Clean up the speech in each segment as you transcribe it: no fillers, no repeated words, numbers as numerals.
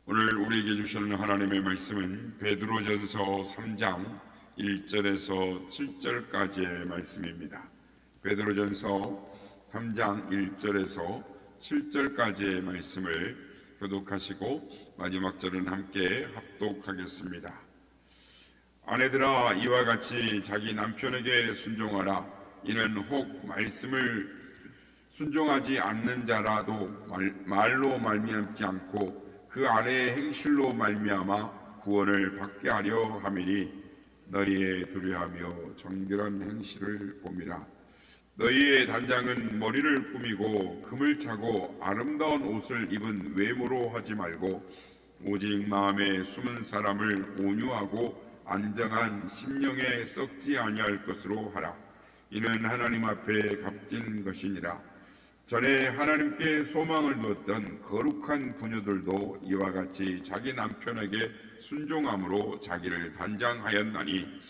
오늘 우리에게 주시는 하나님의 말씀은 베드로전서 3장 1절에서 7절까지의 말씀입니다. 베드로전서 3장 1절에서 7절까지의 말씀을 교독하시고 마지막 절은 함께 합독하겠습니다. 아내들아, 이와 같이 자기 남편에게 순종하라. 이는 혹 말씀을 순종하지 않는 자라도 말로 말미암지 않고 그 아내의 행실로 말미암아 구원을 받게 하려 함이니 너희의 두려워하며 정결한 행실을 봄이라. 너희의 단장은 머리를 꾸미고 금을 차고 아름다운 옷을 입은 외모로 하지 말고 오직 마음에 숨은 사람을 온유하고 안정한 심령에 썩지 아니할 것으로 하라. 이는 하나님 앞에 값진 것이니라. 전에 하나님께 소망을 두었던 거룩한 부녀들도 이와 같이 자기 남편에게 순종함으로 자기를 단장하였나니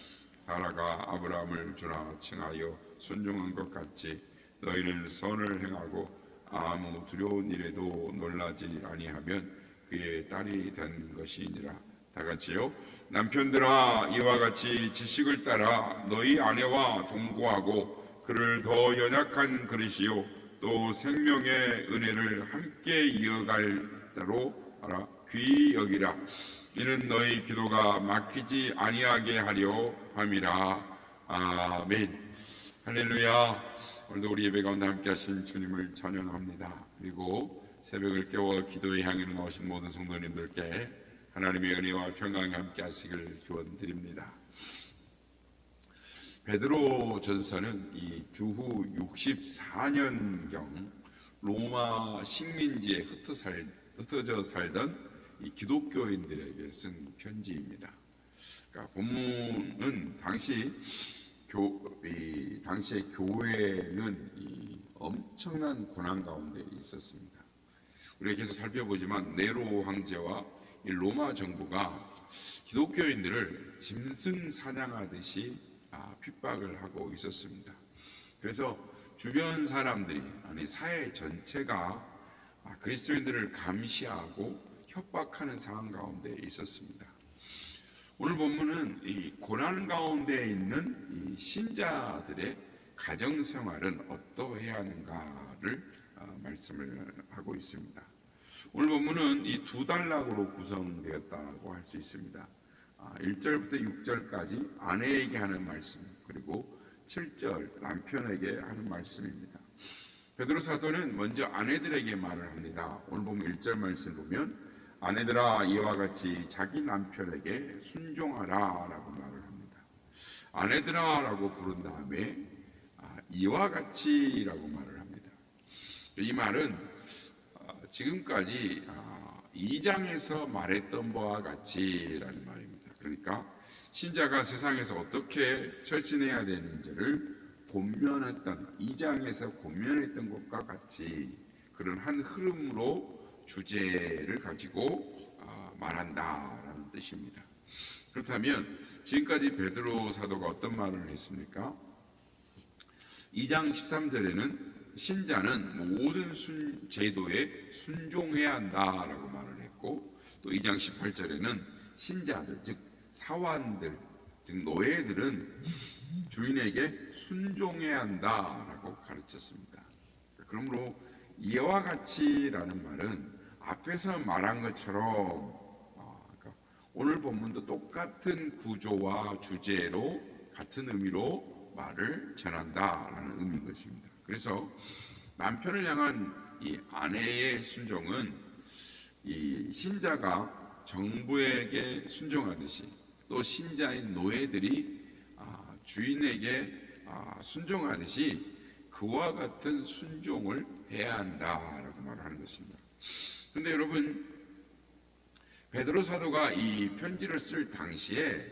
사라가 아브라함을 주나 칭하여 순종한 것 같이 너희는 선을 행하고 아무 두려운 일에도 놀라지 아니하면 그의 딸이 된 것이니라. 다 같이요. 남편들아, 이와 같이 지식을 따라 너희 아내와 동거하고 그를 더 연약한 그릇이요 또 생명의 은혜를 함께 이어갈 대로 하라. 귀히 여기라. 이는 너희 기도가 막히지 아니하게 하려 함이라. 아멘. 할렐루야. 오늘도 우리 예배 가운데 함께 하신 주님을 찬양합니다. 그리고 새벽을 깨워 기도에 향해 나오신 모든 성도님들께 하나님의 은혜와 평강이 함께 하시길 기원드립니다. 베드로전서는 이 주후 64년경 로마 식민지에 흩어져 살던 이 기독교인들에게 쓴 편지입니다. 그러니까 본문은 당시의 교회는 이 엄청난 고난 가운데 있었습니다. 우리가 계속 살펴보지만 네로 황제와 이 로마 정부가 기독교인들을 짐승 사냥하듯이 핍박을 하고 있었습니다. 그래서 주변 사람들이, 아니 사회 전체가 그리스도인들을 감시하고 협박하는 상황 가운데 있었습니다. 오늘 본문은 이 고난 가운데 있는 이 신자들의 가정 생활은 어떠해야 하는가를 말씀을 하고 있습니다. 오늘 본문은 이 두 단락으로 구성되었다고 할 수 있습니다. 1절부터 6절까지 아내에게 하는 말씀, 그리고 7절 남편에게 하는 말씀입니다. 베드로 사도는 먼저 아내들에게 말을 합니다. 오늘 보면 1절 말씀 보면 아내들아, 이와 같이 자기 남편에게 순종하라 라고 말을 합니다. 아내들아 라고 부른 다음에 이와 같이 라고 말을 합니다. 이 말은 지금까지 2장에서 말했던 바와 같이 라는 말입니다. 그러니까 신자가 세상에서 어떻게 철진해야 되는지를 권면했던, 2장에서 권면했던 것과 같이 그런 한 흐름으로 주제를 가지고 말한다라는 뜻입니다. 그렇다면 지금까지 베드로 사도가 어떤 말을 했습니까? 2장 13절에는 신자는 모든 제도에 순종해야 한다라고 말을 했고, 또 2장 18절에는 신자들, 즉 사환들, 즉 노예들은 주인에게 순종해야 한다라고 가르쳤습니다. 그러므로 이와 같이라는 말은 앞에서 말한 것처럼 그러니까 오늘 본문도 똑같은 구조와 주제로 같은 의미로 말을 전한다라는 의미인 것입니다. 그래서 남편을 향한 이 아내의 순종은 이 신자가 정부에게 순종하듯이 또 신자인 노예들이 주인에게 순종하듯이 그와 같은 순종을 해야 한다라고 말하는 것입니다. 그런데 여러분, 베드로 사도가 이 편지를 쓸 당시에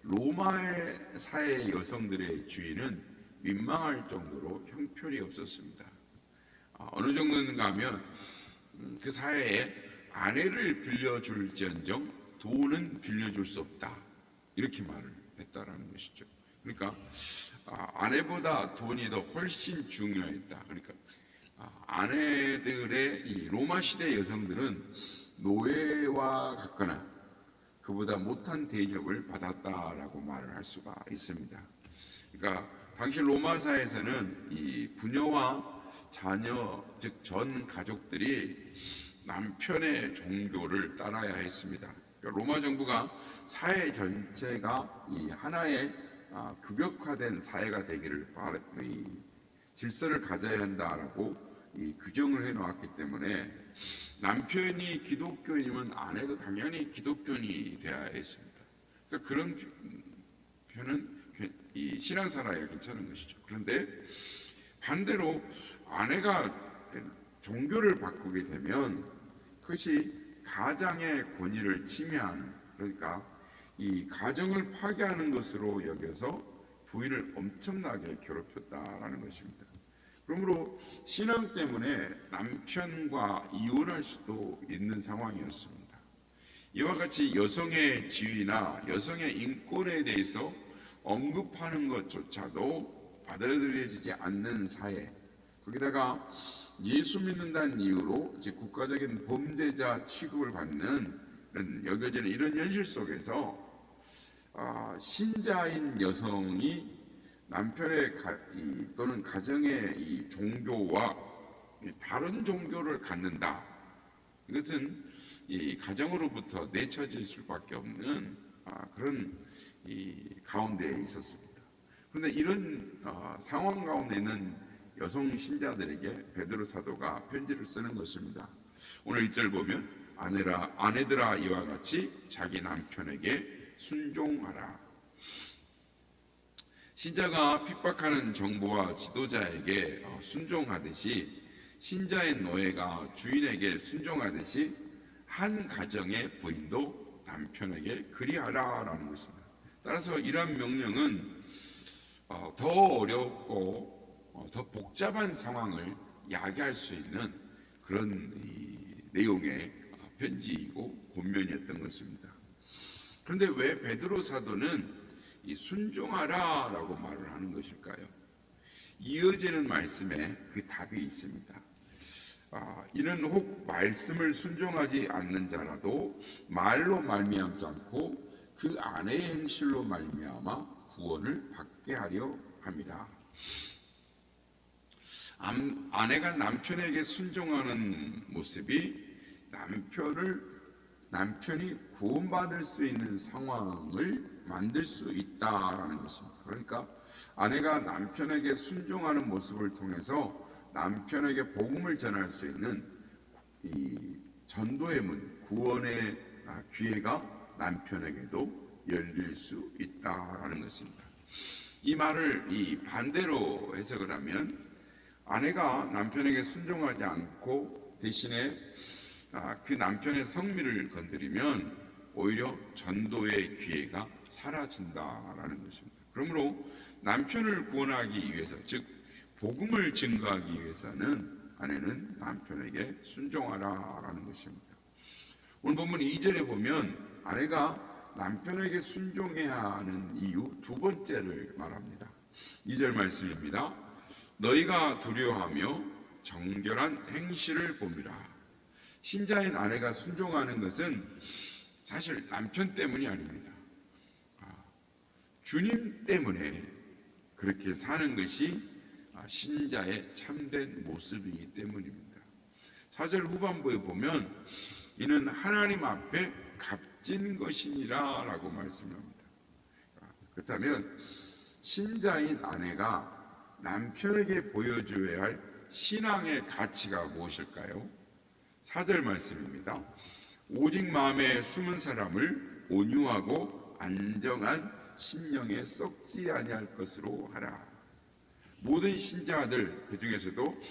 로마의 사회 여성들의 주의는 민망할 정도로 형편이 없었습니다. 어느 정도인가 하면 그 사회에 아내를 빌려줄지언정 돈은 빌려줄 수 없다, 이렇게 말을 했다라는 것이죠. 그러니까 아내보다 돈이 더 훨씬 중요했다. 그러니까 아내들의 이 로마 시대 여성들은 노예와 때와 같거나 그보다 못한 대접을 받았다라고 말을 할 수가 있습니다. 그러니까 당시 로마사에서는 이 부녀와 자녀, 즉 전 가족들이 남편의 종교를 따라야 했습니다. 그러니까 로마 정부가 사회 전체가 이 하나의 규격화된 사회가 되기를 질서를 가져야 한다라고 이 규정을 해놓았기 때문에 남편이 기독교인이면 아내도 당연히 기독교인이 되어야 했습니다. 그러니까 그런 편은 이 신앙생활에 괜찮은 것이죠. 그런데 반대로 아내가 종교를 바꾸게 되면 그것이 가장의 권위를 침해하는, 그러니까 이 가정을 파괴하는 것으로 여겨서 부인을 엄청나게 괴롭혔다라는 것입니다. 그러므로 신앙 때문에 남편과 이혼할 수도 있는 상황이었습니다. 이와 같이 여성의 지위나 여성의 인권에 대해서 언급하는 것조차도 받아들여지지 않는 사회, 거기다가 예수 믿는다는 이유로 이제 국가적인 범죄자 취급을 받는 여겨지는 이런 현실 속에서 신자인 여성이 남편의 또는 가정의 이 종교와 다른 종교를 갖는다. 이것은 이 가정으로부터 내쳐질 수밖에 없는 그런 이 가운데에 있었습니다. 그런데 이런 상황 가운데는 여성 신자들에게 베드로 사도가 편지를 쓰는 것입니다. 오늘 1절 보면 아내들아 이와 같이 자기 남편에게 순종하라. 신자가 핍박하는 정부와 지도자에게 순종하듯이 신자인 노예가 주인에게 순종하듯이 한 가정의 부인도 남편에게 그리하라라는 것입니다. 따라서 이러한 명령은 더 어렵고 더 복잡한 상황을 야기할 수 있는 그런 내용의 편지이고 권면이었던 것입니다. 그런데 왜 베드로 사도는 이 순종하라라고 말을 하는 것일까요? 이어지는 말씀에 그 답이 있습니다. 이는 혹 말씀을 순종하지 않는 자라도 말로 말미암지 않고 그 아내의 행실로 말미암아 구원을 받게 하려 함이라. 아내가 남편에게 순종하는 모습이 남편이 구원받을 수 있는 상황을 만들 수 있다라는 것입니다. 그러니까 아내가 남편에게 순종하는 모습을 통해서 남편에게 복음을 전할 수 있는 이 전도의 문, 구원의 기회가 남편에게도 열릴 수 있다라는 것입니다. 이 말을 반대로 해석을 하면 아내가 남편에게 순종하지 않고 대신에 그 남편의 성미를 건드리면 오히려 전도의 기회가 사라진다라는 것입니다. 그러므로 남편을 구원하기 위해서, 즉 복음을 증거하기 위해서는 아내는 남편에게 순종하라라는 것입니다. 오늘 본문 2절에 보면 아내가 남편에게 순종해야 하는 이유 두 번째를 말합니다. 2절 말씀입니다. 너희가 두려워하며 정결한 행실을 봅니다. 신자인 아내가 순종하는 것은 사실 남편 때문이 아닙니다. 주님 때문에 그렇게 사는 것이 신자의 참된 모습이기 때문입니다. 4절 후반부에 보면 이는 하나님 앞에 값진 것이니라 라고 말씀합니다. 그렇다면 신자인 아내가 남편에게 보여줘야 할 신앙의 가치가 무엇일까요? 4절 말씀입니다. 오직 마음에 숨은 사람을 온유하고 안정한 심령에 썩지 아니할 것으로 하라. 모든 신자들, 그 중에서도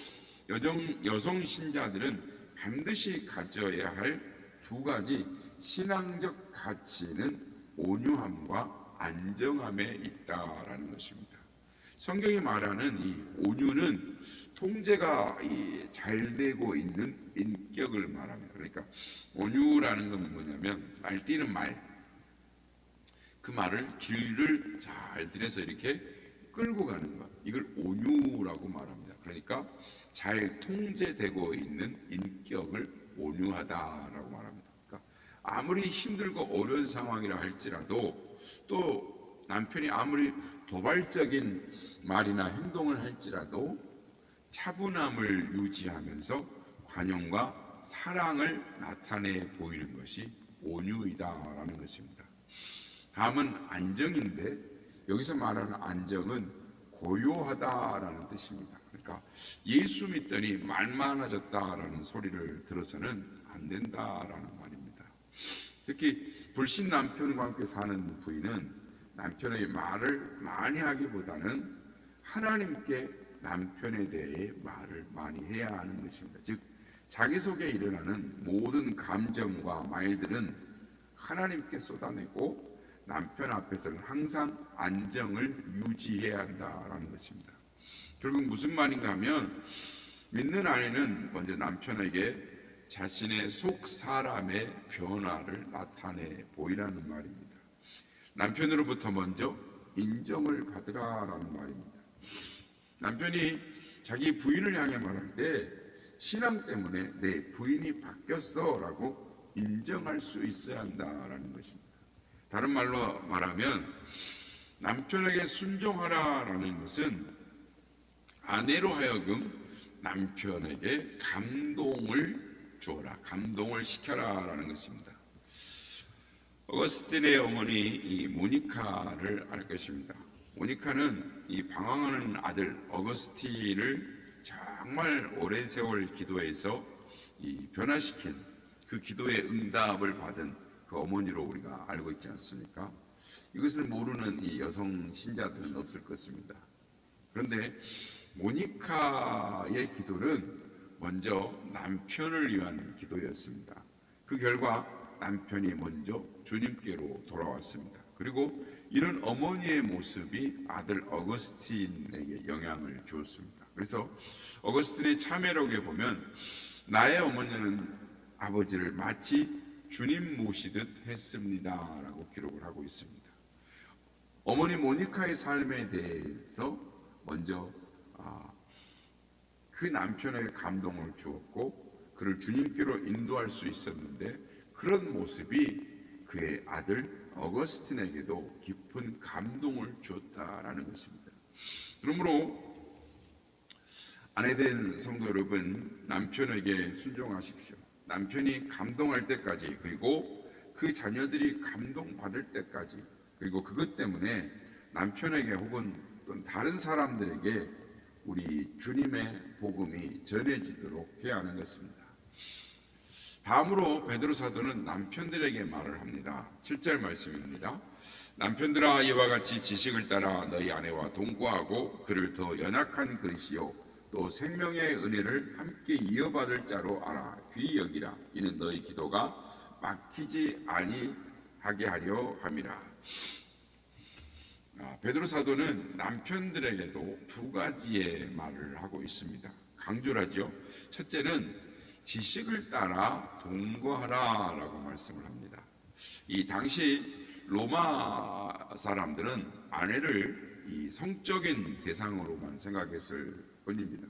여성 신자들은 반드시 가져야 할 두 가지 신앙적 가치는 온유함과 안정함에 있다라는 것입니다. 성경이 말하는 이 온유는 통제가 잘 되고 있는 인격을 말합니다. 그러니까 온유라는 건 뭐냐면 날뛰는 말, 그 말을 길을 잘 들여서 이렇게 끌고 가는 것, 이걸 온유라고 말합니다. 그러니까 잘 통제되고 있는 인격을 온유하다라고 말합니다. 그러니까 아무리 힘들고 어려운 상황이라 할지라도, 또 남편이 아무리 도발적인 말이나 행동을 할지라도 차분함을 유지하면서 관용과 사랑을 나타내 보이는 것이 온유이다라는 것입니다. 다음은 안정인데, 여기서 말하는 안정은 고요하다라는 뜻입니다. 그러니까 예수 믿더니 말 많아졌다라는 소리를 들어서는 안 된다라는 말입니다. 특히 불신 남편과 함께 사는 부인은 남편에게 말을 많이 하기보다는 하나님께 남편에 대해 말을 많이 해야 하는 것입니다. 즉, 자기 속에 일어나는 모든 감정과 말들은 하나님께 쏟아내고 남편 앞에서는 항상 안정을 유지해야 한다라는 것입니다. 결국 무슨 말인가 하면, 믿는 아내는 먼저 남편에게 자신의 속 사람의 변화를 나타내 보이라는 말입니다. 남편으로부터 먼저 인정을 받으라라는 말입니다. 남편이 자기 부인을 향해 말할 때 신앙 때문에 내 부인이 바뀌었어 라고 인정할 수 있어야 한다라는 것입니다. 다른 말로 말하면, 남편에게 순종하라라는 것은 아내로 하여금 남편에게 감동을 주어라, 감동을 시켜라라는 것입니다. 어거스틴의 어머니 이 모니카를 알 것입니다. 모니카는 이 방황하는 아들 어거스틴을 정말 오랜 세월 기도해서 이 변화시킨, 그 기도의 응답을 받은 그 어머니로 우리가 알고 있지 않습니까? 이것을 모르는 이 여성 신자들은 없을 것입니다. 그런데 모니카의 기도는 먼저 남편을 위한 기도였습니다. 그 결과 남편이 먼저 주님께로 돌아왔습니다. 그리고 이런 어머니의 모습이 아들 어거스틴에게 영향을 주었습니다. 그래서 어거스틴의 참회록에 보면, 나의 어머니는 아버지를 마치 주님 모시듯 했습니다 라고 기록을 하고 있습니다. 어머니 모니카의 삶에 대해서 먼저 그 남편에게 감동을 주었고 그를 주님께로 인도할 수 있었는데, 그런 모습이 그의 아들 어거스틴에게도 깊은 감동을 주었다라는 것입니다. 그러므로 아내된 성도 여러분, 남편에게 순종하십시오. 남편이 감동할 때까지, 그리고 그 자녀들이 감동받을 때까지, 그리고 그것 때문에 남편에게 혹은 다른 사람들에게 우리 주님의 복음이 전해지도록 해야 하는 것입니다. 다음으로 베드로 사도는 남편들에게 말을 합니다. 7절 말씀입니다. 남편들아, 이와 같이 지식을 따라 너희 아내와 동거하고 그를 더 연약한 그릇이요 또 생명의 은혜를 함께 이어받을 자로 알아 귀히 여기라. 이는 너희 기도가 막히지 아니하게 하려 함이라. 베드로 사도는 남편들에게도 두 가지의 말을 하고 있습니다. 강조를 하죠. 첫째는 지식을 따라 동거하라 라고 말씀을 합니다. 이 당시 로마 사람들은 아내를 이 성적인 대상으로만 생각했을 뿐입니다.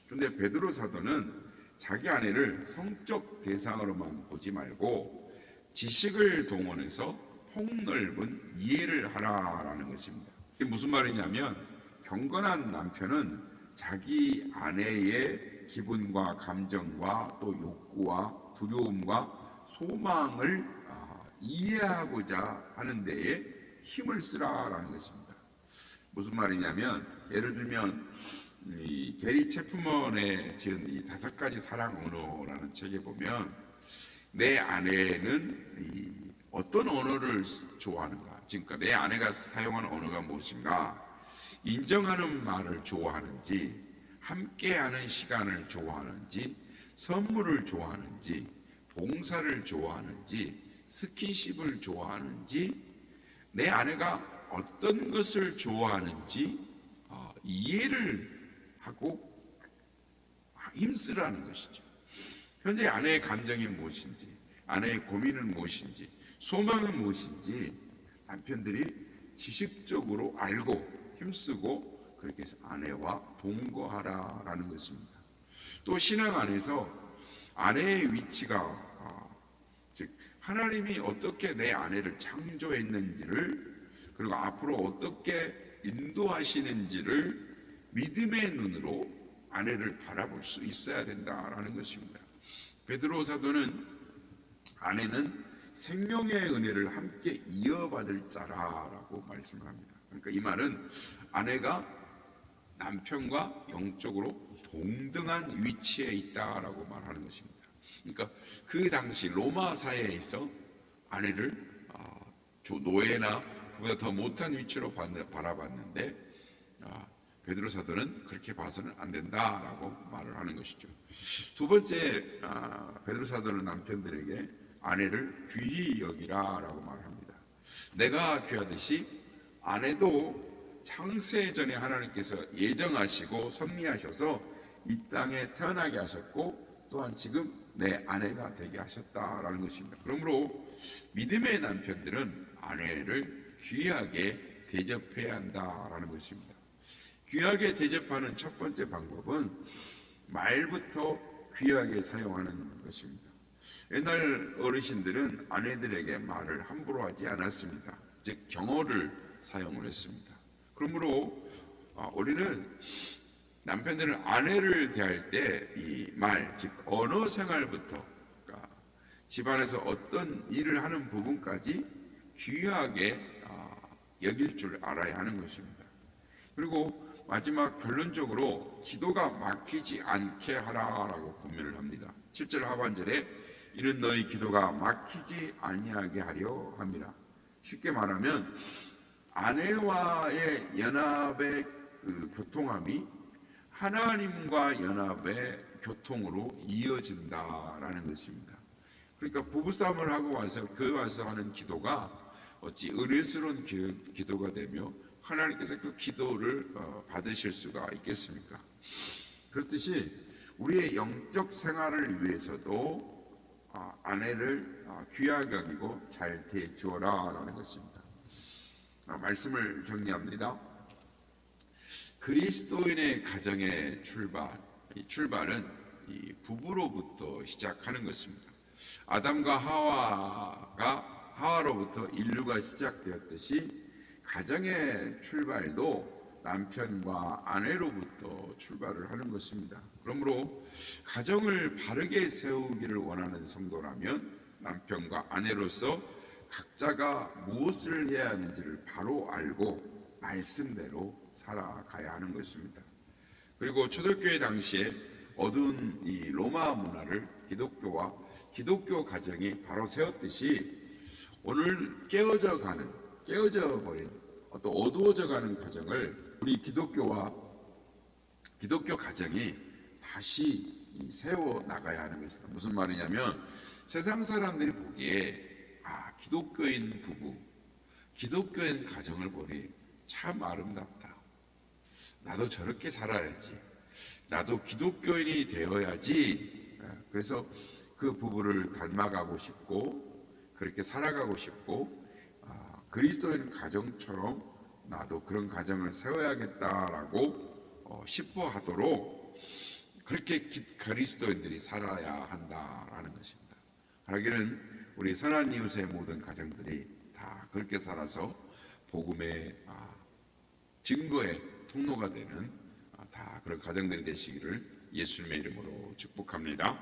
그런데 베드로 사도는 자기 아내를 성적 대상으로만 보지 말고 지식을 동원해서 폭넓은 이해를 하라라는 것입니다. 이게 무슨 말이냐면, 경건한 남편은 자기 아내의 기분과 감정과 또 욕구와 두려움과 소망을 이해하고자 하는 데에 힘을 쓰라라는 것입니다. 무슨 말이냐면, 예를 들면 이 게리 체프먼의 지은 이 5가지 사랑 언어라는 책에 보면, 내 아내는 어떤 언어를 좋아하는가, 그러니까 내 아내가 사용하는 언어가 무엇인가, 인정하는 말을 좋아하는지, 함께하는 시간을 좋아하는지, 선물을 좋아하는지, 봉사를 좋아하는지, 스킨십을 좋아하는지, 내 아내가 어떤 것을 좋아하는지 이해를 하고 힘쓰라는 것이죠. 현재 아내의 감정이 무엇인지, 아내의 고민은 무엇인지, 소망은 무엇인지 남편들이 지식적으로 알고 힘쓰고 그렇게 해서 아내와 동거하라라는 것입니다. 또 신앙 안에서 아내의 위치가 즉 하나님이 어떻게 내 아내를 창조했는지를, 그리고 앞으로 어떻게 인도하시는지를 믿음의 눈으로 아내를 바라볼 수 있어야 된다라는 것입니다. 베드로 사도는 아내는 생명의 은혜를 함께 이어받을 자라라고 말씀을 합니다. 그러니까 이 말은 아내가 남편과 영적으로 동등한 위치에 있다라고 말하는 것입니다. 그러니까 그 당시 로마 사회에서 아내를 노예나 그보다 더 못한 위치로 바라봤는데, 베드로 사도는 그렇게 봐서는 안 된다라고 말을 하는 것이죠. 두 번째, 베드로 사도는 남편들에게 아내를 귀히 여기라라고 말합니다. 내가 귀하듯이 아내도 창세 전에 하나님께서 예정하시고 섭리하셔서 이 땅에 태어나게 하셨고, 또한 지금 내 아내가 되게 하셨다라는 것입니다. 그러므로 믿음의 남편들은 아내를 귀하게 대접해야 한다라는 것입니다. 귀하게 대접하는 첫 번째 방법은 말부터 귀하게 사용하는 것입니다. 옛날 어르신들은 아내들에게 말을 함부로 하지 않았습니다. 즉 경어를 사용을 했습니다. 그러므로 우리는 남편들은 아내를 대할 때 이 말, 즉 언어 생활부터, 그러니까 집안에서 어떤 일을 하는 부분까지 귀하게 여길 줄 알아야 하는 것입니다. 그리고 마지막 결론적으로 기도가 막히지 않게 하라라고 권면을 합니다. 7절 하반절에 이는 너희 기도가 막히지 아니하게 하려 함이라. 쉽게 말하면 아내와의 연합의 그 교통함이 하나님과 연합의 교통으로 이어진다라는 것입니다. 그러니까 부부싸움을 하고 와서 하는 기도가 어찌 은혜스러운 기도가 되며 하나님께서 그 기도를 받으실 수가 있겠습니까? 그렇듯이 우리의 영적 생활을 위해서도 아내를 귀하게 여기고 잘 대주어라라는 것입니다. 말씀을 정리합니다. 그리스도인의 가정의 이 출발은 이 부부로부터 시작하는 것입니다. 아담과 하와로부터 인류가 시작되었듯이 가정의 출발도 남편과 아내로부터 출발을 하는 것입니다. 그러므로 가정을 바르게 세우기를 원하는 성도라면 남편과 아내로서 각자가 무엇을 해야 하는지를 바로 알고 말씀대로 살아가야 하는 것입니다. 그리고 초대교회 당시에 어두운 이 로마 문화를 기독교와 기독교 가정이 바로 세웠듯이 오늘 깨어져 버린 또 어두워져 가는 가정을 우리 기독교와 기독교 가정이 다시 세워 나가야 하는 것이다. 무슨 말이냐면 세상 사람들이 보기에 기독교인 부부, 기독교인 가정을 보니 참 아름답다. 나도 저렇게 살아야지. 나도 기독교인이 되어야지. 그래서 그 부부를 닮아가고 싶고 그렇게 살아가고 싶고 그리스도인 가정처럼 나도 그런 가정을 세워야겠다라고 싶어하도록 그렇게 그리스도인들이 살아야 한다라는 것입니다. 바라기는 우리 선한 이웃의 모든 가정들이 다 그렇게 살아서 복음의 증거의 통로가 되는 다 그런 가정들이 되시기를 예수님의 이름으로 축복합니다.